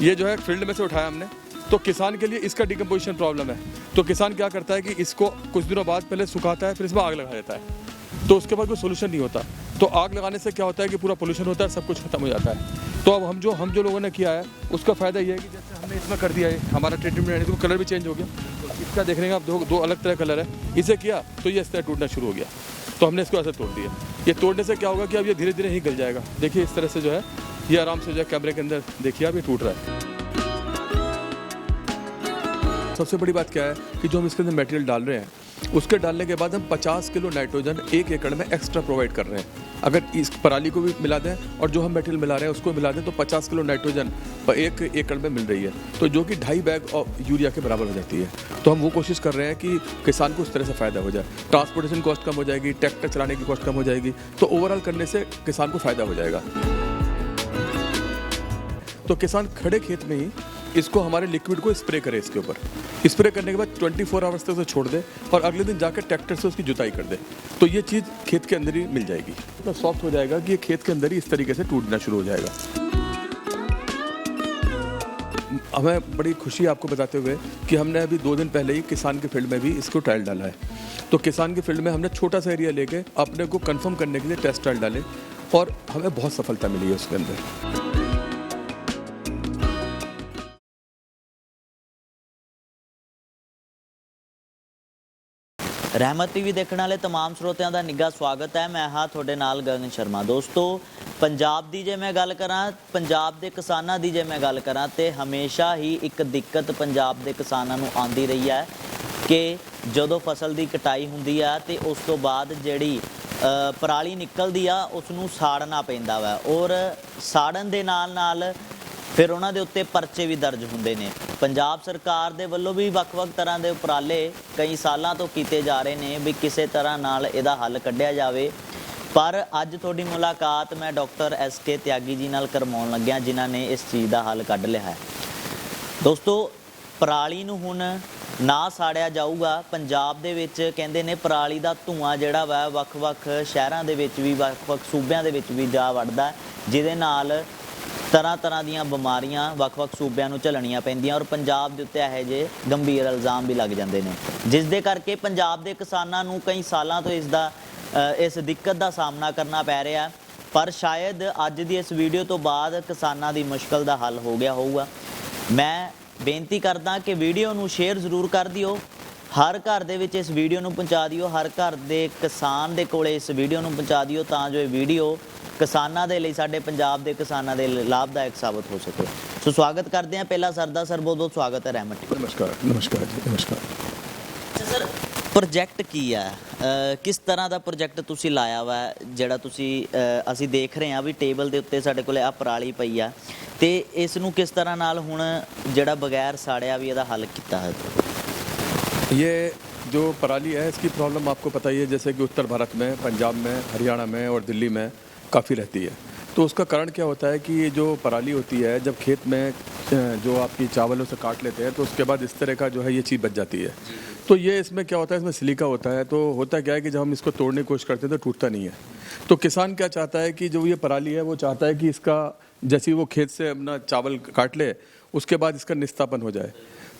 ये जो है फील्ड में से उठाया हमने, तो किसान के लिए इसका डिकम्पोजिशन प्रॉब्लम है। तो किसान क्या करता है कि इसको कुछ दिनों बाद पहले सुखाता है, फिर इसमें आग लगा देता है, तो उसके बाद कोई सोल्यूशन नहीं होता। तो आग लगाने से क्या होता है कि पूरा पोल्यूशन होता है, सब कुछ खत्म हो जाता है। तो अब हम जो लोगों ने किया है उसका फ़ायदा ये है कि जैसे हमने इसमें कर दिया है, हमारा ट्रीटमेंट है, तो कलर भी चेंज हो गया। इसका देखने का आप दो अलग तरह कलर है, इसे किया तो ये इस तरह टूटना शुरू हो गया, तो हमने इसको ऐसे तोड़ दिया। ये तोड़ने से क्या होगा कि अब ये धीरे धीरे ही गल जाएगा। देखिए इस तरह से जो है ये आराम से जो है कैमरे के अंदर देखिए अब ये टूट रहा है। सबसे बड़ी बात क्या है कि जो हम इसके अंदर मटेरियल डाल रहे हैं, उसके डालने के बाद हम 50 किलो नाइट्रोजन 1 एकड़ में एक्स्ट्रा प्रोवाइड कर रहे हैं। अगर इस पराली को भी मिला दें और जो हम मटेरियल मिला रहे हैं उसको मिला दें तो 50 किलो नाइट्रोजन 1 एकड़ में मिल रही है, तो जो कि 2.5 बैग यूरिया के बराबर हो जाती है। तो हम वो कोशिश कर रहे हैं कि किसान को उस तरह से फ़ायदा हो जाए, ट्रांसपोर्टेशन कॉस्ट कम हो जाएगी, ट्रैक्टर चलाने की कॉस्ट कम हो जाएगी, तो ओवरऑल करने से किसान को फ़ायदा हो जाएगा। तो किसान खड़े खेत में ही इसको हमारे लिक्विड को स्प्रे करे, इसके ऊपर स्प्रे करने के बाद 24 आवर्स तक उसे छोड़ दे और अगले दिन जाकर ट्रैक्टर से उसकी जुताई कर दे, तो ये चीज़ खेत के अंदर ही मिल जाएगी। तो सॉफ्ट हो जाएगा कि ये खेत के अंदर ही इस तरीके से टूटना शुरू हो जाएगा। हमें बड़ी खुशी आपको बताते हुए कि हमने अभी 2 दिन पहले ही किसान के फील्ड में भी इसको ट्रायल डाला है। तो किसान के फील्ड में हमने छोटा सा एरिया लेके अपने को कंफर्म करने के लिए टेस्ट ट्रायल डाले और हमें बहुत सफलता मिली है उसके अंदर। रहमत टीवी देखने वाले तमाम ਸਰੋਤਿਆਂ ਦਾ ਨਿੱਘਾ ਸਵਾਗਤ ਹੈ। मैं हाँ ਤੁਹਾਡੇ ਨਾਲ ਗਗਨ ਸ਼ਰਮਾ। ਦੋਸਤੋ ਪੰਜਾਬ ਦੀ ਜੇ ਮੈਂ ਗੱਲ ਕਰਾਂ, ਪੰਜਾਬ ਦੇ ਕਿਸਾਨਾਂ ਦੀ ਜੇ ਮੈਂ ਗੱਲ ਕਰਾਂ ਤੇ ਹਮੇਸ਼ਾ ਹੀ ਇੱਕ ਦਿੱਕਤ ਪੰਜਾਬ ਦੇ ਕਿਸਾਨਾਂ ਨੂੰ ਆਉਂਦੀ ਰਹੀ ਹੈ ਕਿ ਜਦੋਂ ਫਸਲ ਦੀ ਕਟਾਈ ਹੁੰਦੀ ਆ ਤੇ ਉਸ ਤੋਂ ਬਾਅਦ ਜਿਹੜੀ ਪਰਾਲੀ ਨਿਕਲਦੀ ਆ ਉਸ ਨੂੰ ਸਾੜਨਾ ਪੈਂਦਾ ਵਾ ਔਰ ਸਾੜਨ ਦੇ ਨਾਲ ਫਿਰ ਉਹਨਾਂ ਦੇ ਉੱਤੇ ਪਰਚੇ ਵੀ ਦਰਜ ਹੁੰਦੇ ਨੇ। ਪੰਜਾਬ ਸਰਕਾਰ ਦੇ ਵੱਲੋਂ ਵੀ ਵੱਖ-ਵੱਖ ਤਰ੍ਹਾਂ ਦੇ ਉਪਰਾਲੇ ਕਈ ਸਾਲਾਂ ਤੋਂ ਕੀਤੇ ਜਾ ਰਹੇ ਨੇ ਵੀ ਕਿਸੇ ਤਰ੍ਹਾਂ ਨਾਲ ਇਹਦਾ ਹੱਲ ਕੱਢਿਆ ਜਾਵੇ, ਪਰ ਅੱਜ ਤੁਹਾਡੀ ਮੁਲਾਕਾਤ ਮੈਂ ਡਾਕਟਰ SK ਤਿਆਗੀ ਜੀ ਨਾਲ ਕਰਵਾਉਣ ਲੱਗਿਆ ਜਿਨ੍ਹਾਂ ਨੇ ਇਸ ਚੀਜ਼ ਦਾ ਹੱਲ ਕੱਢ ਲਿਆ ਹੈ। ਦੋਸਤੋ ਪਰਾਲੀ ਨੂੰ ਹੁਣ ਨਾ ਸਾੜਿਆ ਜਾਊਗਾ। ਪੰਜਾਬ ਦੇ ਵਿੱਚ ਕਹਿੰਦੇ ਨੇ ਪਰਾਲੀ ਦਾ ਧੂੰਆਂ ਜਿਹੜਾ ਵਾ ਵੱਖ-ਵੱਖ ਸ਼ਹਿਰਾਂ ਦੇ ਵਿੱਚ ਵੀ ਵੱਖ-ਵੱਖ ਸੂਬਿਆਂ ਦੇ ਵਿੱਚ ਵੀ ਜਾ ਵੜਦਾ, ਜਿਹਦੇ ਨਾਲ ਤਰ੍ਹਾਂ ਦੀਆਂ ਬਿਮਾਰੀਆਂ ਵੱਖ-ਵੱਖ ਸੂਬਿਆਂ ਨੂੰ ਝੱਲਣੀਆਂ ਪੈਂਦੀਆਂ ਔਰ ਪੰਜਾਬ ਦੇ ਉੱਤੇ ਇਹੋ ਜਿਹੇ ਗੰਭੀਰ ਇਲਜ਼ਾਮ ਵੀ ਲੱਗ ਜਾਂਦੇ ਨੇ, ਜਿਸ ਦੇ ਕਰਕੇ ਪੰਜਾਬ ਦੇ ਕਿਸਾਨਾਂ ਨੂੰ ਕਈ ਸਾਲਾਂ ਤੋਂ ਇਸ ਦਿੱਕਤ ਦਾ ਸਾਹਮਣਾ ਕਰਨਾ ਪੈ ਰਿਹਾ। ਪਰ ਸ਼ਾਇਦ ਅੱਜ ਦੀ ਇਸ ਵੀਡੀਓ ਤੋਂ ਬਾਅਦ ਕਿਸਾਨਾਂ ਦੀ ਮੁਸ਼ਕਲ ਦਾ ਹੱਲ ਹੋ ਗਿਆ ਹੋਊਗਾ। ਮੈਂ ਬੇਨਤੀ ਕਰਦਾ ਕਿ ਵੀਡੀਓ ਨੂੰ ਸ਼ੇਅਰ ਜ਼ਰੂਰ ਕਰ ਦਿਓ, ਹਰ ਘਰ ਦੇ ਵਿੱਚ ਇਸ ਵੀਡੀਓ ਨੂੰ ਪਹੁੰਚਾ ਦਿਓ, ਹਰ ਘਰ ਦੇ ਕਿਸਾਨ ਦੇ ਕੋਲੇ ਇਸ ਵੀਡੀਓ ਨੂੰ ਪਹੁੰਚਾ ਦਿਓ ਤਾਂ ਜੋ ਇਹ ਵੀਡੀਓ ਕਿਸਾਨਾਂ ਦੇ ਲਈ, ਸਾਡੇ ਪੰਜਾਬ ਦੇ ਕਿਸਾਨਾਂ ਦੇ ਲਈ ਲਾਭਦਾਇਕ ਸਾਬਤ ਹੋ ਸਕੇ। ਸੋ ਸਵਾਗਤ ਕਰਦੇ ਹਾਂ ਪਹਿਲਾਂ ਸਰ ਦਾ। ਸਰ ਬਹੁਤ ਬਹੁਤ ਸਵਾਗਤ ਹੈ ਰਹਿਮਤ। ਨਮਸਕਾਰ ਜੀ, ਨਮਸਕਾਰ। ਸਰ ਪ੍ਰੋਜੈਕਟ ਕੀ ਹੈ, ਕਿਸ ਤਰ੍ਹਾਂ ਦਾ ਪ੍ਰੋਜੈਕਟ ਤੁਸੀਂ ਲਾਇਆ ਵਾ ਜਿਹੜਾ ਅਸੀਂ ਦੇਖ ਰਹੇ ਹਾਂ ਵੀ ਟੇਬਲ ਦੇ ਉੱਤੇ ਸਾਡੇ ਕੋਲ ਆ ਪਰਾਲੀ ਪਈ ਆ ਤੇ ਇਸ ਨੂੰ ਕਿਸ ਤਰ੍ਹਾਂ ਨਾਲ ਹੁਣ ਜਿਹੜਾ ਬਗੈਰ ਸਾੜਿਆ ਵੀ ਇਹਦਾ ਹੱਲ ਕੀਤਾ ਹੈ? ये जो पराली है इसकी प्रॉब्लम आपको पता ही है, जैसे कि उत्तर भारत में, पंजाब में, हरियाणा में और दिल्ली में काफ़ी रहती है। तो उसका कारण क्या होता है कि ये जो पराली होती है जब खेत में जो आपकी चावलों से काट लेते हैं तो उसके बाद इस तरह का जो है ये चीज़ बच जाती है। तो ये इसमें क्या होता है, इसमें सिलिका होता है। तो होता क्या है कि जब हम इसको तोड़ने की कोशिश करते हैं तो टूटता नहीं है। तो किसान क्या चाहता है कि जो ये पराली है वो चाहता है कि इसका जैसे वो खेत से अपना चावल काट ले उसके बाद इसका निस्तापन हो जाए।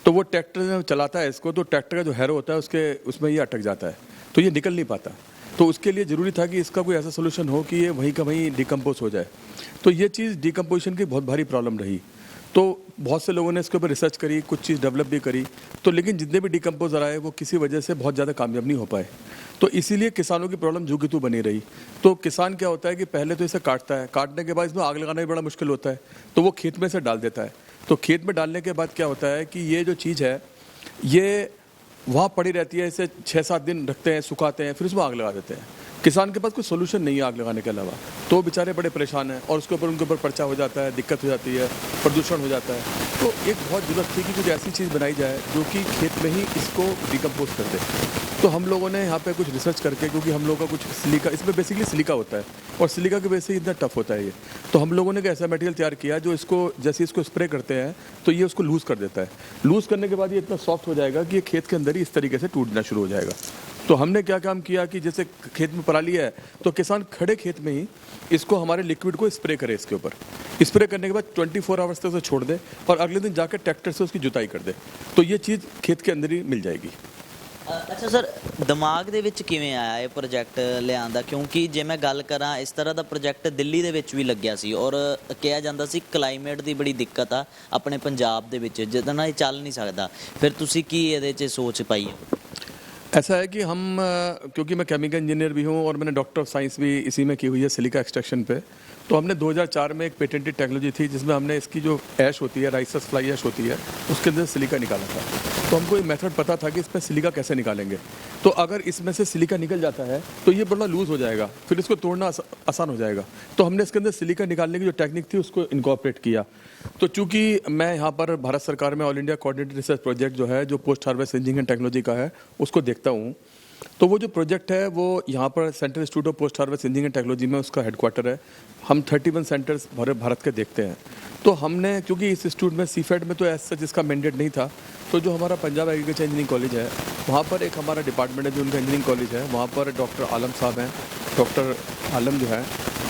तो वो ट्रैक्टर में चलाता है इसको, तो ट्रैक्टर का जो हैरो होता है उसमें ये अटक जाता है, तो ये निकल नहीं पाता। तो उसके लिए ज़रूरी था कि इसका कोई ऐसा सोल्यूशन हो कि ये वहीं का वहीं डिकम्पोज हो जाए। तो ये चीज़ डिकम्पोजिशन की बहुत भारी प्रॉब्लम रही। तो बहुत से लोगों ने इसके ऊपर रिसर्च करी, कुछ चीज़ डेवलप भी करी, तो लेकिन जितने भी डिकम्पोजर आए वो किसी वजह से बहुत ज़्यादा कामयाब नहीं हो पाए। तो इसीलिए किसानों की प्रॉब्लम जू की तू बनी रही। तो किसान क्या होता है कि पहले तो इसे काटता है, काटने के बाद इसमें आग लगाना भी बड़ा मुश्किल होता है, तो वो खेत में से डाल देता है। तो खेत में डालने के बाद क्या होता है कि ये जो चीज़ है ये वहाँ पड़ी रहती है, इसे 6-7 दिन रखते हैं, सुखाते हैं, फिर उसमें आग लगा देते हैं। किसान के पास कोई सोल्यूशन नहीं है आग लगाने के अलावा, तो बेचारे बड़े परेशान हैं और उनके ऊपर पर्चा हो जाता है, दिक्कत हो जाती है, प्रदूषण हो जाता है। तो एक बहुत ज़रूरत थी कि कुछ ऐसी चीज़ बनाई जाए जो कि खेत में ही इसको डिकम्पोज कर दे। तो हम लोगों ने यहाँ पे कुछ रिसर्च करके, क्योंकि हम लोगों का कुछ सिलिका, इसमें बेसिकली सिलिका होता है और सिलिका की वजह से इतना टफ होता है ये, तो हम लोगों ने ऐसा मटेरियल तैयार किया जो इसको जैसे इसको स्प्रे करते हैं तो ये उसको लूज़ कर देता है। लूज़ करने के बाद ये इतना सॉफ्ट हो जाएगा कि ये खेत के अंदर ही इस तरीके से टूटना शुरू हो जाएगा। तो हमने क्या काम किया कि जैसे खेत में पराली है तो किसान खड़े खेत में ही इसको हमारे लिक्विड को स्प्रे करे, इसके ऊपर स्प्रे करने के बाद 24 आवर्स तक उसे छोड़ दे और अगले दिन जाकर ट्रैक्टर से उसकी जुताई कर दे, तो ये चीज़ खेत के अंदर ही मिल जाएगी। ਅੱਛਾ ਸਰ, ਦਿਮਾਗ ਦੇ ਵਿੱਚ ਕਿਵੇਂ ਆਇਆ ਇਹ ਪ੍ਰੋਜੈਕਟ ਲਿਆਉਣ ਦਾ? ਕਿਉਂਕਿ ਜੇ ਮੈਂ ਗੱਲ ਕਰਾਂ, ਇਸ ਤਰ੍ਹਾਂ ਦਾ ਪ੍ਰੋਜੈਕਟ ਦਿੱਲੀ ਦੇ ਵਿੱਚ ਵੀ ਲੱਗਿਆ ਸੀ ਔਰ ਕਿਹਾ ਜਾਂਦਾ ਸੀ ਕਲਾਈਮੇਟ ਦੀ ਬੜੀ ਦਿੱਕਤ ਆ ਆਪਣੇ ਪੰਜਾਬ ਦੇ ਵਿੱਚ, ਜਿਹਦੇ ਨਾਲ ਇਹ ਚੱਲ ਨਹੀਂ ਸਕਦਾ। ਫਿਰ ਤੁਸੀਂ ਕੀ ਇਹਦੇ 'ਚ ਸੋਚ ਪਾਈ ਹੈ? ऐसा है कि हम क्योंकि मैं केमिकल इंजीनियर भी हूँ और मैंने डॉक्टर ऑफ साइंस भी इसी में की हुई है सिलिका एक्सट्रैक्शन पे, तो हमने 2004 में एक पेटेंटेड टेक्नोलॉजी थी जिसमें हमने इसकी जो ऐश होती है, राइसस फ्लाई ऐश होती है, उसके अंदर सिलिका निकाला था। तो हमको एक मेथड पता था कि इसमें सिलिका कैसे निकालेंगे। तो अगर इसमें से सिलिका निकल जाता है तो ये बड़ा लूज़ हो जाएगा, फिर इसको तोड़ना आसान हो जाएगा। तो हमने इसके अंदर सिलिका निकालने की जो टेक्निक थी उसको इनकॉर्पोरेट किया। तो चूंकि मैं यहाँ पर भारत सरकार में all India coordinated research project जो है, जो पोस्ट हार्वेस्ट इंजीनियरिंग टेक्नोलॉजी का है, उसको देखता हूँ। तो वो जो प्रोजेक्ट है वो यहाँ पर central institute of post harvest engineering technology में उसका हेडक्वार्टर है। हम 31 सेंटर्स भरे भारत के देखते हैं। तो हमने, क्योंकि इस इंस्टीट्यूट में सीफेड में तो ऐसा जिसका मैंडेट नहीं था, तो जो हमारा पंजाब एग्रीकल्चर इंजीनियरिंग कॉलेज है वहाँ पर एक हमारा डिपार्टमेंट है जो उनका इंजीनियरिंग कॉलेज है, वहाँ पर डॉक्टर आलम साहब हैं। डॉक्टर आलम जो है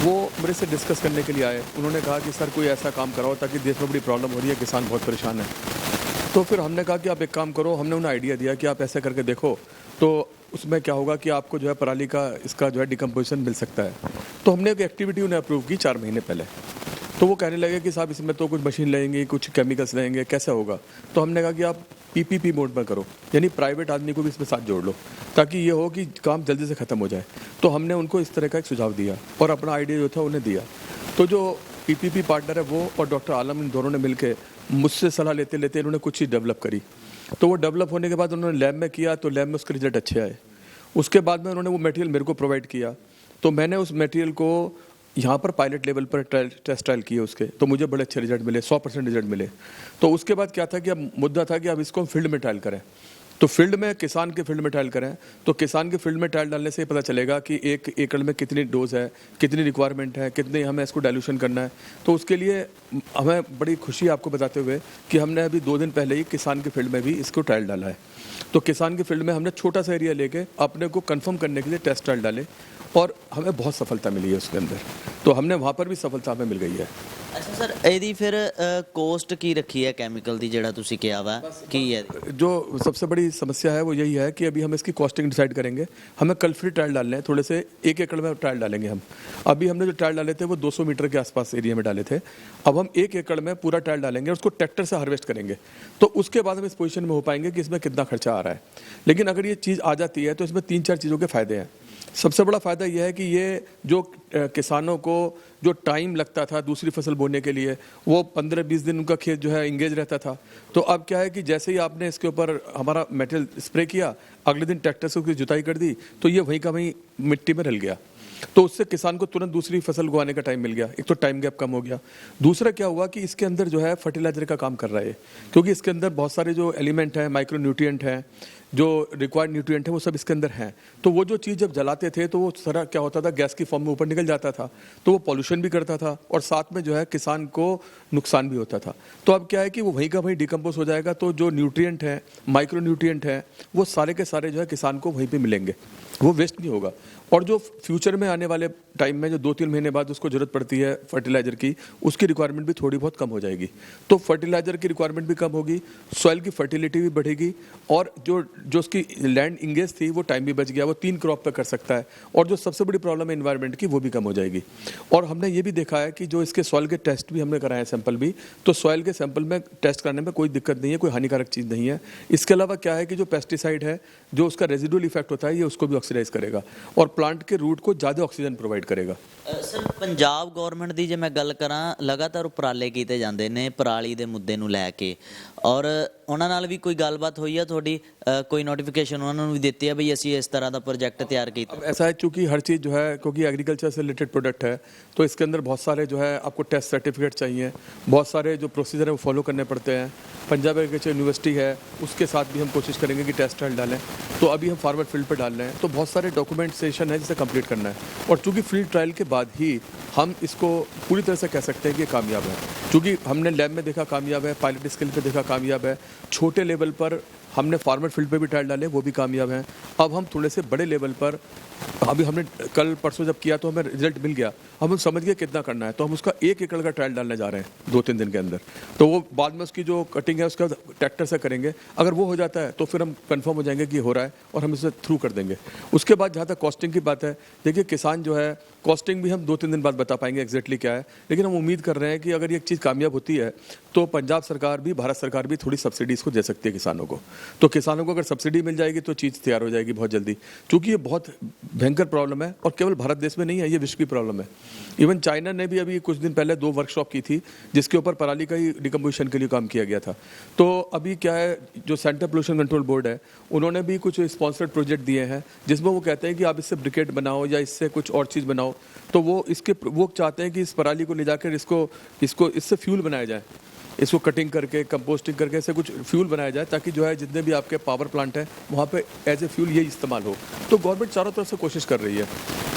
वो मेरे से डिस्कस करने के लिए आए। उन्होंने कहा कि सर कोई ऐसा काम कराओ ताकि देश में बड़ी प्रॉब्लम हो रही है, किसान बहुत परेशान है। तो फिर हमने कहा कि आप एक काम करो, हमने उन्हें आइडिया दिया कि आप ऐसा करके देखो तो उसमें क्या होगा कि आपको जो है पराली का इसका जो है डिकम्पोजिशन मिल सकता है। तो हमने एक एक्टिविटी उन्हें अप्रूव की 4 महीने पहले। तो वो कहने लगे कि साहब इसमें तो कुछ मशीन लगेंगी, कुछ केमिकल्स लगेंगे, कैसे होगा? तो हमने कहा कि आप पीपीपी मोड में करो, यानी प्राइवेट आदमी को भी इसमें साथ जोड़ लो ताकि ये हो कि काम जल्दी से ख़त्म हो जाए। तो हमने उनको इस तरह का एक सुझाव दिया और अपना आइडिया जो था उन्हें दिया। तो जो पीपीपी पार्टनर है वो और डॉक्टर आलम, इन दोनों ने मिलकर मुझसे सलाह लेते लेते इन्होंने कुछ चीज़ डेवलप करी। तो वो डेवलप होने के बाद उन्होंने लैब में किया, तो लैब में उसके रिजल्ट अच्छे आए। उसके बाद में उन्होंने वो मटेरियल मेरे को प्रोवाइड किया, तो मैंने उस मटेरियल को यहाँ पर पायलट लेवल पर टेस्ट ट्रायल किए उसके, तो मुझे बड़े अच्छे रिजल्ट मिले, 100% रिजल्ट मिले। तो उसके बाद क्या था कि अब मुद्दा था कि अब इसको हम फील्ड में ट्रायल करें। तो फील्ड में, किसान के फील्ड में ट्रायल करें, तो किसान के फील्ड में ट्रायल डालने से पता चलेगा कि 1 एकड़ में कितनी डोज है, कितनी रिक्वायरमेंट है, कितनी हमें इसको डाइल्यूशन करना है। तो उसके लिए हमें बड़ी खुशी है आपको बताते हुए कि हमने अभी 2 दिन पहले ही किसान के फील्ड में भी इसको ट्रायल डाला है। तो किसान के फील्ड में हमने छोटा सा एरिया लेके अपने को कंफर्म करने के लिए टेस्ट ट्रायल डाले और हमें बहुत सफलता मिली है उसके अंदर। तो हमने वहाँ पर भी सफलता हमें मिल गई है। ਅੱਛਾ ਸਰ, ਇਹਦੀ ਫਿਰ ਕੋਸਟ ਕੀ ਰੱਖੀ ਹੈ ਕੈਮੀਕਲ ਦੀ, ਜਿਹੜਾ ਤੁਸੀਂ ਕਿਹਾ ਵਾ ਕੀ ਹੈ? जो सबसे बड़ी समस्या है वो यही है कि अभी हम इसकी कॉस्टिंग डिसाइड करेंगे। हमें कल फिर ट्रायल डालने हैं, थोड़े से 1 एकड़ में ट्रायल डालेंगे हम। अभी हमने जो ट्रायल डाले थे वो 200 मीटर के आसपास एरिया में डाले थे। अब हम 1 एकड़ में पूरा ट्रायल डालेंगे, उसको ट्रैक्टर से हार्वेस्ट करेंगे। तो उसके बाद हम इस पोजीशन में हो पाएंगे कि इसमें कितना खर्चा आ रहा है। लेकिन अगर ये चीज़ आ जाती है तो इसमें 3-4 चीज़ों के फ़ायदे हैं। सबसे बड़ा फ़ायदा यह है कि ये जो किसानों को जो टाइम लगता था दूसरी फसल बोने के लिए, वो 15-20 दिन उनका खेत जो है इंगेज रहता था। तो अब क्या है कि जैसे ही आपने इसके ऊपर हमारा मटेरियल स्प्रे किया, अगले दिन ट्रैक्टर से उसकी जुताई कर दी, तो ये वहीं का वहीं मिट्टी में रल गया। तो उससे किसान को तुरंत दूसरी फसल उगाने का टाइम मिल गया। एक तो टाइम गैप कम हो गया। दूसरा क्या हुआ कि इसके अंदर जो है फर्टिलाइजर का काम कर रहा है, क्योंकि इसके अंदर बहुत सारे जो एलिमेंट हैं, माइक्रो न्यूट्रिएंट हैं, जो रिक्वायर्ड न्यूट्रिएंट है, वो सब इसके अंदर हैं। तो वो जो चीज़ जब जलाते थे तो वो सारा क्या होता था, गैस की फॉर्म में ऊपर निकल जाता था, तो वो पॉल्यूशन भी करता था और साथ में जो है किसान को नुकसान भी होता था। तो अब क्या है कि वो वहीं का वहीं डिकम्पोज हो जाएगा। तो जो न्यूट्रिएंट है, माइक्रो न्यूट्रिएंट है, वो सारे के सारे जो है किसान को वहीं पे मिलेंगे, वो वेस्ट नहीं होगा। और जो फ्यूचर में आने वाले टाइम में जो 2-3 महीने बाद उसको ज़रूरत पड़ती है फर्टिलाइज़र की, उसकी रिक्वायरमेंट भी थोड़ी बहुत कम हो जाएगी। तो फर्टिलाइज़र की रिक्वायरमेंट भी कम होगी, सॉइल की फर्टिलिटी भी बढ़ेगी और जो उसकी लैंड इंगेज थी वो टाइम भी बच गया, वो 3 क्रॉप पे कर सकता है। और जो सबसे बड़ी प्रॉब्लम है इन्वायरमेंट की, वो भी कम हो जाएगी। और हमने ये भी देखा है कि जो इसके सॉइल के टेस्ट भी हमने कराए हैं, सैंपल भी, तो सॉइल के सैंपल में टेस्ट कराने में कोई दिक्कत नहीं है, कोई हानिकारक चीज़ नहीं है। इसके अलावा क्या है कि जो पेस्टिसाइड है, जो उसका रेजिडुअल इफेक्ट होता है, ये उसको भी ऑक्सीडाइज करेगा और प्लांट के रूट को ज़्यादा ऑक्सीजन प्रोवाइड करेगा। ਸਰ, ਪੰਜਾਬ ਗਵਰਨਮੈਂਟ ਦੀ ਜੇ ਮੈਂ ਗੱਲ ਕਰਾਂ, ਲਗਾਤਾਰ ਉਪਰਾਲੇ ਕੀਤੇ ਜਾਂਦੇ ਨੇ ਪਰਾਲੀ ਦੇ ਮੁੱਦੇ ਨੂੰ ਲੈ ਕੇ, ਔਰ ਉਹਨਾਂ ਨਾਲ ਵੀ ਕੋਈ ਗੱਲਬਾਤ ਹੋਈ ਆ ਤੁਹਾਡੀ? ਕੋਈ ਨੋਟੀਫिकेशन ਉਹਨਾਂ ਨੂੰ ਵੀ ਦਿੱਤੀ ਹੈ ਬਈ ਅਸੀਂ ਇਸ ਤਰ੍ਹਾਂ ਦਾ प्रोजेक्ट तैयार ਕੀਤਾ? अब ऐसा है चूँकि हर चीज़ जो है, क्योंकि एग्रीकल्चर से रिलेटेड प्रोडक्ट है, तो इसके अंदर बहुत सारे जो है आपको टेस्ट सर्टिफिकेट चाहिए, बहुत सारे जो प्रोसीजर है वो फॉलो करने पड़ते हैं। पंजाब एग्रीकल्चर यूनिवर्सिटी है, उसके साथ भी हम कोशिश करेंगे कि टेस्ट ट्रायल डालें। तो अभी हम फार्मर फील्ड पर डाल रहे हैं, तो बहुत सारे डॉक्यूमेंटेशन है जिसे कंप्लीट करना है। और चूँकि फील्ड ट्रायल के बाद ही हम इसको पूरी तरह से कह सकते हैं कि ये कामयाब है, क्योंकि हमने लैब में देखा कामयाब है, पायलट स्केल पे देखा कामयाब है, छोटे लेवल पर हमने फार्मर फील्ड पे भी ट्रायल डाले, वो भी कामयाब हैं। अब हम थोड़े से बड़े लेवल पर, अभी हमने कल परसों जब किया तो हमें रिजल्ट मिल गया, हम समझ गए कितना करना है, तो हम उसका 1 एकड़ का ट्रायल डालने जा रहे हैं 2-3 दिन के अंदर। तो वो बाद में उसकी जो कटिंग है उसका ट्रैक्टर से करेंगे, अगर वो हो जाता है तो फिर हम कंफर्म हो जाएंगे कि हो रहा है और हम इसे थ्रू कर देंगे। उसके बाद जहाँ तक कॉस्टिंग की बात है, देखिए किसान जो है, कॉस्टिंग भी हम 2-3 दिन बाद बता पाएंगे एग्जैक्टली क्या है, लेकिन हम उम्मीद कर रहे हैं कि अगर ये चीज़ कामयाब होती है तो पंजाब सरकार भी, भारत सरकार भी थोड़ी सब्सिडीज़ को दे सकती है किसानों को। तो किसानों को अगर सब्सिडी मिल जाएगी तो चीज़ तैयार हो जाएगी बहुत जल्दी, क्योंकि ये बहुत भयंकर प्रॉब्लम है और केवल भारत देश में नहीं है, ये विश्व की प्रॉब्लम है। इवन चाइना ने भी अभी कुछ दिन पहले 2 वर्कशॉप की थी जिसके ऊपर पराली का ही डिकम्पोजिशन के लिए काम किया गया था। तो अभी क्या है, जो सेंट्रल पोल्यूशन कंट्रोल बोर्ड है उन्होंने भी कुछ स्पॉन्सर्ड प्रोजेक्ट दिए हैं जिसमें वो कहते हैं कि आप इससे ब्रिकेट बनाओ या इससे कुछ और चीज़ बनाओ। तो वो चाहते हैं कि इस पराली को ले जाकर इसको इससे फ्यूल बनाया जाए, इसको कटिंग करके, कंपोस्टिंग करके ऐसे कुछ फ्यूल बनाया जाए, ताकि जो है जितने भी आपके पावर प्लांट हैं वहाँ पे एज ए फ्यूल ये इस्तेमाल हो। तो गवर्नमेंट चारों तरफ से कोशिश कर रही है।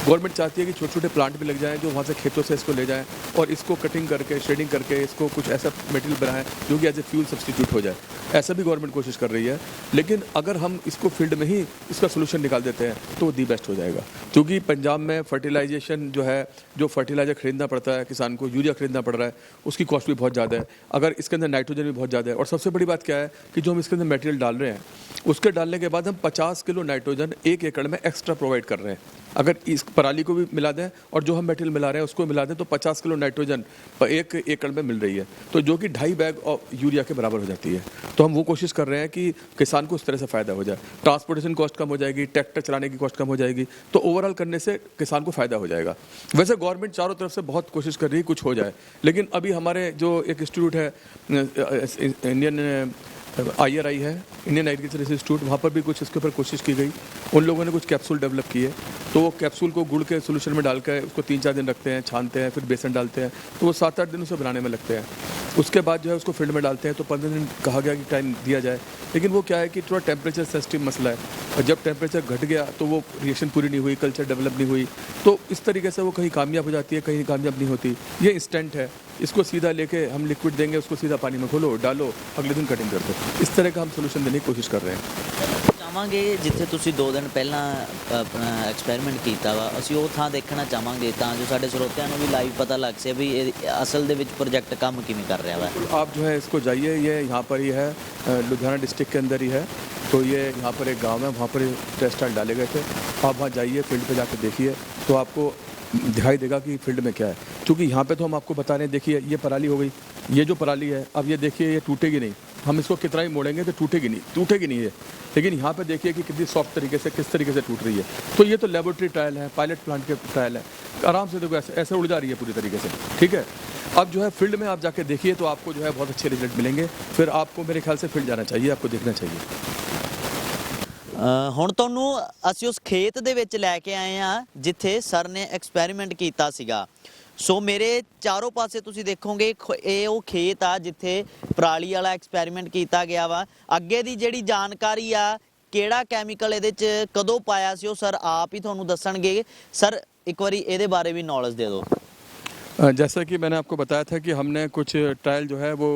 गवर्नमेंट चाहती है कि छोटे छोटे प्लांट भी लग जाएं जो वहाँ से खेतों से इसको ले जाएं और इसको कटिंग करके, शेडिंग करके इसको कुछ ऐसा मटेरियल बनाएं जो कि एज ए फ्यूल सब्स्टिट्यूट हो जाए। ऐसा भी गवर्नमेंट कोशिश कर रही है, लेकिन अगर हम इसको फील्ड में ही इसका सोल्यूशन निकाल देते हैं तो दी बेस्ट हो जाएगा। क्योंकि पंजाब में फर्टिलाइजेशन जो है, जो फर्टिलाइजर खरीदना पड़ता है किसान को, यूरिया खरीदना पड़ रहा है, उसकी कॉस्ट भी बहुत ज़्यादा है। अगर इसके अंदर नाइट्रोजन भी बहुत ज़्यादा है, और सबसे बड़ी बात क्या है कि जो हम इसके अंदर मटेरियल डाल रहे हैं उसके डालने के बाद हम 50 किलो नाइट्रोजन 1 एकड़ में एक्स्ट्रा प्रोवाइड कर रहे हैं। अगर इस पराली को भी मिला दें और जो हम मटेरियल मिला रहे हैं उसको मिला दें तो 50 किलो नाइट्रोजन 1 एकड़ में मिल रही है, तो जो कि 2.5 बैग यूरिया के बराबर हो जाती है। तो हम वो कोशिश कर रहे हैं कि किसान को उस तरह से फ़ायदा हो जाए, ट्रांसपोर्टेशन कॉस्ट कम हो जाएगी, ट्रैक्टर चलाने की कॉस्ट कम हो जाएगी, तो ओवरऑल करने से किसान को फ़ायदा हो जाएगा। वैसे गवर्नमेंट चारों तरफ से बहुत कोशिश कर रही है कुछ हो जाए, लेकिन अभी हमारे जो एक इंस्टीट्यूट है इंडियन IRI है, इंडियन एग्रीकल्चर इंस्टीट्यूट, वहाँ पर भी कुछ इसके ऊपर कोशिश की गई। उन लोगों ने कुछ कैप्सूल डेवलप किए, तो वो कैप्सूल को गुड़ के सोल्यूशन में डालकर उसको 3-4 दिन रखते हैं, छानते हैं, फिर बेसन डालते हैं, तो वो 7-8 दिन उसे बनाने में लगते हैं। उसके बाद जो है उसको फील्ड में डालते हैं, तो 15 दिन कहा गया कि टाइम दिया जाए, लेकिन वो क्या है कि थोड़ा टेम्परेचर सेंसिटिव मसला है, और जब टेम्परेचर घट गया तो वो रिएक्शन पूरी नहीं हुई, कल्चर डेवलप नहीं हुई, तो इस तरीके से वो कहीं कामयाब हो जाती है, कहीं कामयाब नहीं होती। ये इंस्टेंट है, इसको सीधा लेके हम लिक्विड देंगे, उसको सीधा पानी में घोलो, डालो, अगले दिन कटिंग कर दो। इस तरह का हम सोल्यूशन देने की कोशिश कर रहे हैं। ਚਾਹਾਂਗੇ ਜਿੱਥੇ ਤੁਸੀਂ 2 ਦਿਨ ਪਹਿਲਾਂ ਆਪਣਾ ਐਕਸਪੈਰੀਮੈਂਟ ਕੀਤਾ ਵਾ, ਅਸੀਂ ਉਹ ਥਾਂ ਦੇਖਣਾ ਚਾਹਾਂਗੇ ਤਾਂ ਜੋ ਸਾਡੇ ਸਰੋਤਿਆਂ ਨੂੰ ਵੀ ਲਾਈਵ ਪਤਾ ਲੱਗ ਸਕੇ ਵੀ ਇਹ ਅਸਲ ਦੇ ਵਿੱਚ ਪ੍ਰੋਜੈਕਟ ਕੰਮ ਕਿਵੇਂ ਕਰ ਰਿਹਾ ਵਾ। आप जो है इसको जाइए, ये यहाँ पर ही है, लुधियाना डिस्ट्रिक्ट के अंदर ही है। तो ये यहाँ पर एक गांव है, वहाँ पर टेस्ट ट्रायल डाले गए थे। आप वहाँ जाइए, फील्ड पे जाकर देखिए तो आपको दिखाई देगा कि फील्ड में क्या है। क्योंकि यहाँ पे तो हम आपको बता रहे हैं, देखिए ये पराली हो गई, ये जो पराली है, अब ये देखिए ये टूटेगी नहीं, हम इसको कितना ही मोड़ेंगे तो टूटेगी नहीं ये। लेकिन यहाँ पे देखिए कि कितनी सॉफ्ट तरीके से, किस तरीके से टूट रही है। तो ये तो लेबोरेटरी ट्रायल है, पायलट प्लांट के ट्रायल है, आराम से देखो ऐसे उड़ जा रही है पूरी तरीके से, ठीक है। अब जो है फील्ड में आप जाके देखिए तो आपको जो है बहुत अच्छे रिजल्ट मिलेंगे। फिर आपको मेरे ख्याल से फील्ड जाना चाहिए, आपको देखना चाहिए। ਹੁਣ ਤੁਹਾਨੂੰ ਅਸੀਂ ਉਸ ਖੇਤ ਦੇ ਵਿੱਚ ਲੈ ਕੇ ਆਏ ਆ ਜਿੱਥੇ ਸਰ ਨੇ ਐਕਸਪੈਰੀਮੈਂਟ ਕੀਤਾ ਸੀਗਾ। ਸੋ ਮੇਰੇ ਚਾਰੋਂ ਪਾਸੇ ਤੁਸੀਂ ਦੇਖੋਗੇ ਇਹ ਉਹ ਖੇਤ ਆ ਜਿੱਥੇ ਪਰਾਲੀ ਵਾਲਾ ਐਕਸਪੈਰੀਮੈਂਟ ਕੀਤਾ ਗਿਆ ਵਾ। ਅੱਗੇ ਦੀ ਜਿਹੜੀ ਜਾਣਕਾਰੀ ਆ, ਕਿਹੜਾ ਕੈਮੀਕਲ ਇਹਦੇ 'ਚ ਕਦੋਂ ਪਾਇਆ ਸੀ, ਉਹ ਸਰ ਆਪ ਹੀ ਤੁਹਾਨੂੰ ਦੱਸਣਗੇ। ਸਰ ਇੱਕ ਵਾਰੀ ਇਹਦੇ ਬਾਰੇ ਵੀ ਨੌਲੇਜ ਦੇ ਦਿਓ। जैसा कि मैंने आपको बताया था कि हमने कुछ ट्रायल जो है वो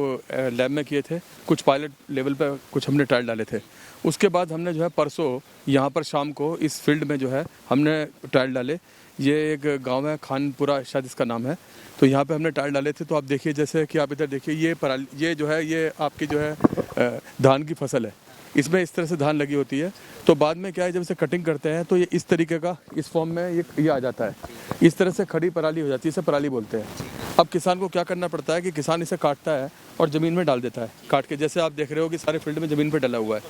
लैब में किए थे, कुछ पायलट लेवल पर कुछ हमने ट्रायल डाले थे। उसके बाद हमने जो है परसों यहाँ पर शाम को इस फील्ड में जो है हमने ट्रायल डाले। ये एक गांव है, खानपुरा शायद इसका नाम है, तो यहाँ पे हमने ट्रायल डाले थे। तो आप देखिए, जैसे कि आप इधर देखिए, ये जो है ये आपकी जो है धान की फसल है, इसमें इस तरह से धान लगी होती है। तो बाद में क्या है, जब इसे कटिंग करते हैं तो ये इस तरीके का, इस फॉर्म में ये आ जाता है, इस तरह से खड़ी पराली हो जाती है, इसे पराली बोलते हैं। अब किसान को क्या करना पड़ता है कि किसान इसे काटता है और ज़मीन में डाल देता है, काट के, जैसे आप देख रहे हो कि सारे फील्ड में ज़मीन पर डला हुआ है।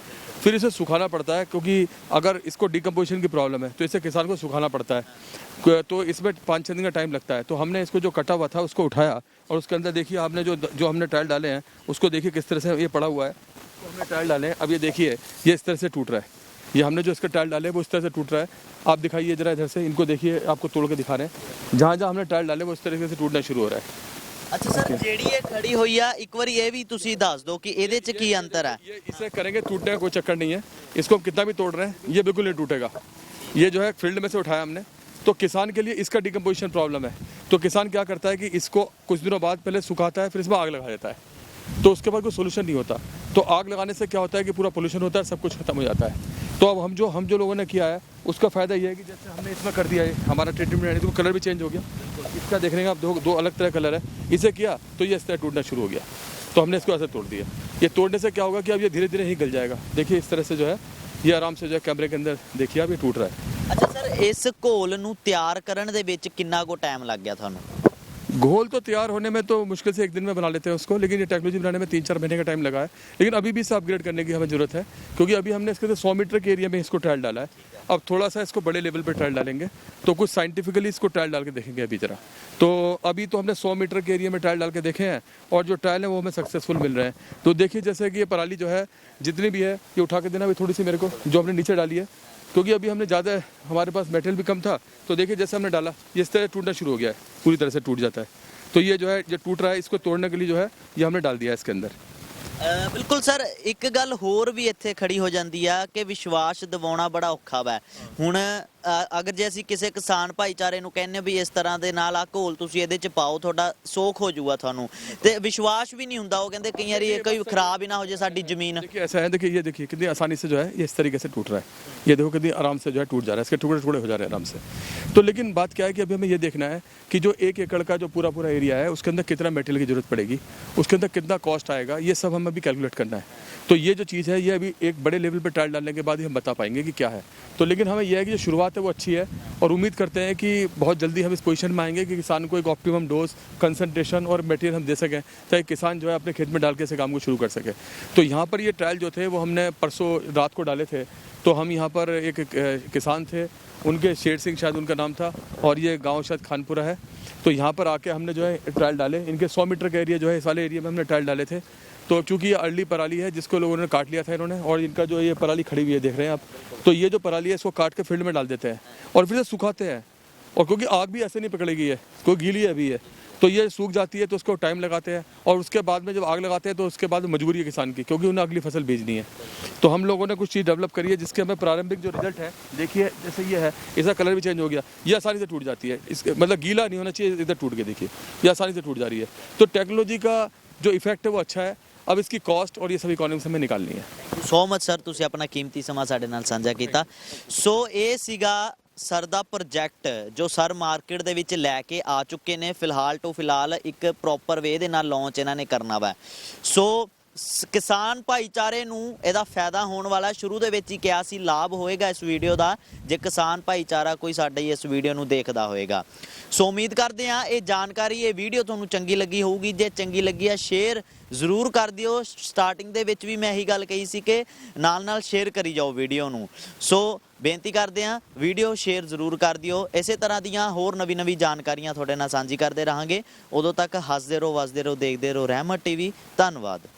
फिर इसे सुखाना पड़ता है, क्योंकि अगर इसको डिकम्पोजिशन की प्रॉब्लम है तो इसे किसान को सुखाना पड़ता है, तो इसमें 5-6 दिन का टाइम लगता है। तो हमने इसको जो कटा हुआ था उसको उठाया और उसके अंदर देखिए आपने जो हमने ट्रायल डाले हैं उसको देखिए किस तरह से ये पड़ा हुआ है। तो हमने ट्रायल डाले हैं, अब ये देखिए ये इस तरह से टूट रहा है, ये हमने जो इसका ट्रायल डाले वो इस तरह से टूट रहा है। आप दिखाइए जरा इधर से, इनको देखिए, आपको तोड़ के दिखा रहे हैं, जहाँ जहाँ हमने ट्रायल डाले वो इस तरीके से टूटना शुरू हो रहा है। ਅੱਛਾ ਸਰ, ਜਿਹੜੀ ਇਹ ਖੜੀ ਹੋਈ ਆ, ਇੱਕ ਵਾਰੀ ਇਹ ਵੀ ਤੁਸੀਂ ਦੱਸ ਦਿਓ कि ਇਹਦੇ 'ਚ ਕੀ ਅੰतर ਹੈ। ये इसे करेंगे, टूटने का कोई चक्कर नहीं है, इसको हम कितना भी तोड़ रहे हैं ये बिल्कुल नहीं टूटेगा। ये जो है फील्ड में से उठाया हमने, तो किसान के लिए इसका डिकम्पोजिशन प्रॉब्लम है, तो किसान क्या करता है कि इसको कुछ दिनों बाद पहले सुखाता है, फिर इसमें आग लगा देता है, तो उसके बाद कोई सोल्यूशन नहीं होता। तो आग लगाने से क्या होता है कि पूरा पोल्यूशन होता है, सब कुछ खत्म हो जाता है। तो अब हम जो लोगों ने किया है उसका फ़ायदा ये है कि जैसे हमने इसमें कर दिया है, हमारा ट्रीटमेंट तो कलर भी चेंज हो गया। इसका देखने का आप दो अलग तरह कलर है, इसे किया तो ये इस तरह टूटना शुरू हो गया, तो हमने इसको ऐसे तोड़ दिया। ये तोड़ने से क्या होगा कि अब ये धीरे धीरे ही गल जाएगा। देखिए इस तरह से जो है ये आराम से जो है कैमरे के अंदर देखिए आप ये टूट रहा है। ਅੱਛਾ ਸਰ, ਇਸ ਘੋਲ ਨੂੰ ਤਿਆਰ ਕਰਨ ਦੇ ਵਿੱਚ ਕਿੰਨਾ ਕੁ ਟਾਈਮ ਲੱਗ ਗਿਆ ਤੁਹਾਨੂੰ? घोल तो तैयार होने में तो मुश्किल से 1 दिन में बना लेते हैं उसको, लेकिन ये टेक्नोलॉजी बनाने में 3-4 महीने का टाइम लगा है। लेकिन अभी भी इसे अपग्रेड करने की हमें ज़रूरत है, क्योंकि अभी हमने इसके 100 मीटर के एरिया में इसको ट्रायल डाला है। अब थोड़ा सा इसको बड़े लेवल पर ट्रायल डालेंगे, तो कुछ साइंटिफिकली इसको ट्रायल डाल के देखेंगे अभी ज़रा। तो अभी तो हमने 100 मीटर के एरिया में ट्रायल डाल के देखे हैं, और जो ट्रायल है वो हमें सक्सेसफुल मिल रहे हैं। तो देखिए जैसे कि ये पराली जो है जितनी भी है ये उठा के देना अभी थोड़ी सी मेरे को, जो हमने नीचे डाली है, क्योंकि अभी हमने ज़्यादा हमारे पास मेटेरियल भी कम था। तो देखिए जैसे हमने डाला ये इस तरह टूटना शुरू हो गया है, पूरी तरह से टूट जाता है। तो ये जो है जो टूट रहा है इसको तोड़ने के लिए जो है ये हमने डाल दिया है इसके अंदर। ਬਿਲਕੁਲ ਸਰ, ਇੱਕ ਗੱਲ ਹੋਰ ਵੀ ਇੱਥੇ ਖੜੀ ਹੋ ਜਾਂਦੀ ਆ ਕਿ ਵਿਸ਼ਵਾਸ ਦਿਵਾਉਣਾ ਬੜਾ ਔਖਾ ਵਾ। ਹੁਣ ਅਗਰ ਜੇ ਅਸੀਂ ਕਿਸੇ ਕਿਸਾਨ ਭਾਈਚਾਰੇ ਨੂੰ ਕਹਿੰਨੇ ਵੀ ਇਸ ਤਰ੍ਹਾਂ ਦੇ ਨਾਲ ਆ ਘੋਲ ਤੁਸੀਂ ਇਹਦੇ ਚ ਪਾਓ, ਤੁਹਾਡਾ ਸੋਖ ਹੋ ਜਾਊਗਾ ਤੁਹਾਨੂੰ, ਤੇ ਵਿਸ਼ਵਾਸ ਵੀ ਨਹੀਂ ਹੁੰਦਾ। ਉਹ ਕਹਿੰਦੇ ਕਈ ਵਾਰੀ ਇਹ ਕੋਈ ਖਰਾਬ ਹੀ ਨਾ ਹੋ ਜਾਏ साड़ी जमीन। देखिए ऐसा है, देखिए ये देखिए कितनी आसानी से जो है ये इस तरीके से टूट रहा है। ये देखो कितनी आराम से जो है टूट जा रहा है, इसके टुकड़े टुकड़े हो जा रहे हैं आराम से। तो लेकिन बात क्या है कि अभी हमें ये देखना है कि जो 1 एकड़ का जो पूरा एरिया है उसके अंदर कितना मेटेरियल की जरूरत पड़ेगी, उसके अंदर कितना कॉस्ट आएगा, ये सब हमें अभी कैलकुलेट करना है। तो ये जो चीज़ है ये अभी एक बड़े लेवल पर ट्रायल डालने के बाद ही हम बता पाएंगे कि क्या है। तो लेकिन हमें यह है कि जो शुरुआत है वो अच्छी है, और उम्मीद करते हैं कि बहुत जल्दी हम इस पोजीशन में आएंगे कि किसान को एक ऑप्टिमम डोज, कंसंट्रेशन और मटेरियल हम दे सकें, ताकि किसान जो है अपने खेत में डाल के इसे काम को शुरू कर सके। तो यहाँ पर ये ट्रायल जो थे वो हमने परसों रात को डाले थे। तो हम यहाँ पर एक किसान थे, उनके शेर सिंह शायद उनका नाम था, और ये गाँव शायद खानपुरा है। तो यहाँ पर आके हमने जो है ट्रायल डाले, इनके 100 मीटर का एरिया जो है इस वाले एरिया में हमने ट्रायल डाले थे। तो चूँकि ये अर्ली पराली है जिसको लोगों ने काट लिया था इन्होंने, और इनका जो ये पराली खड़ी हुई है देख रहे हैं आप, तो ये जो पराली है इसको काट के फील्ड में डाल देते हैं और फिर से सुखाते हैं। और क्योंकि आग भी ऐसे नहीं पकड़ेगी है, कोई गीली अभी है, तो ये सूख जाती है, तो उसको टाइम लगाते हैं। और उसके बाद में जब आग लगाते हैं तो उसके बाद मजबूरी है किसान की, क्योंकि उन्हें अगली फसल बेचनी है। तो हम लोगों ने कुछ चीज़ डेवलप करी है जिसके हमें प्रारंभिक जो रिजल्ट है, देखिए जैसे ये है, इसका कलर भी चेंज हो गया, ये आसानी से टूट जाती है। इसके मतलब गीला नहीं होना चाहिए, इधर टूट के देखिए ये आसानी से टूट जा रही है। तो टेक्नोलॉजी का जो इफेक्ट है वो अच्छा है। अब इसकी कॉस्ट और ये सभी इकोनॉमिक्स हमें निकालनी है। ਸੋ ਮਚ ਸਰ, ਤੁਸੀਂ ਆਪਣਾ ਕੀਮਤੀ ਸਮਾਂ ਸਾਡੇ ਨਾਲ ਸਾਂਝਾ ਕੀਤਾ। ਸੋ ਇਹ ਸੀਗਾ ਸਰ ਦਾ ਪ੍ਰੋਜੈਕਟ ਜੋ ਸਰ ਮਾਰਕੀਟ ਦੇ ਵਿੱਚ ਲੈ ਕੇ ਆ ਚੁੱਕੇ ਨੇ। ਫਿਲਹਾਲ ਤੋਂ ਫਿਲਹਾਲ ਇੱਕ ਪ੍ਰੋਪਰ ਵੇ ਦੇ ਨਾਲ ਲਾਂਚ ਇਹਨਾਂ ਨੇ ਕਰਨਾ ਵਾ। ਸੋ ਕਿਸਾਨ ਭਾਈਚਾਰੇ ਨੂੰ ਇਹਦਾ ਫਾਇਦਾ ਹੋਣ ਵਾਲਾ। ਸ਼ੁਰੂ ਦੇ ਵਿੱਚ ਹੀ ਕਿਹਾ ਸੀ ਲਾਭ ਹੋਏਗਾ ਇਸ ਵੀਡੀਓ ਦਾ ਜੇ ਕਿਸਾਨ ਭਾਈਚਾਰਾ ਕੋਈ ਸਾਡੀ ਇਸ ਵੀਡੀਓ ਨੂੰ ਦੇਖਦਾ ਹੋਏਗਾ। ਸੋ ਉਮੀਦ ਕਰਦੇ ਹਾਂ ਇਹ ਜਾਣਕਾਰੀ, ਇਹ ਵੀਡੀਓ ਤੁਹਾਨੂੰ ਚੰਗੀ ਲੱਗੀ ਹੋਊਗੀ। ਜੇ ਚੰਗੀ ਲੱਗੀ ਹੈ ਸ਼ੇਅਰ ਜ਼ਰੂਰ ਕਰ ਦਿਓ। ਸਟਾਰਟਿੰਗ ਦੇ ਵਿੱਚ ਵੀ ਮੈਂ ਇਹੀ ਗੱਲ ਕਹੀ ਸੀ ਕਿ ਨਾਲ ਸ਼ੇਅਰ ਕਰੀ ਜਾਓ ਵੀਡੀਓ ਨੂੰ। ਸੋ ਬੇਨਤੀ ਕਰਦੇ ਹਾਂ ਵੀਡੀਓ ਸ਼ੇਅਰ ਜ਼ਰੂਰ ਕਰ ਦਿਓ। ਇਸੇ ਤਰ੍ਹਾਂ ਦੀਆਂ ਹੋਰ ਨਵੀਂ ਜਾਣਕਾਰੀਆਂ ਤੁਹਾਡੇ ਨਾਲ ਸਾਂਝੀ ਕਰਦੇ ਰਹਾਂਗੇ। ਉਦੋਂ ਤੱਕ ਹੱਸਦੇ ਰਹੋ, ਵਸਦੇ ਰਹੋ, ਦੇਖਦੇ ਰਹੋ ਰਹਿਮਤ ਟੀਵੀ। ਧੰਨਵਾਦ।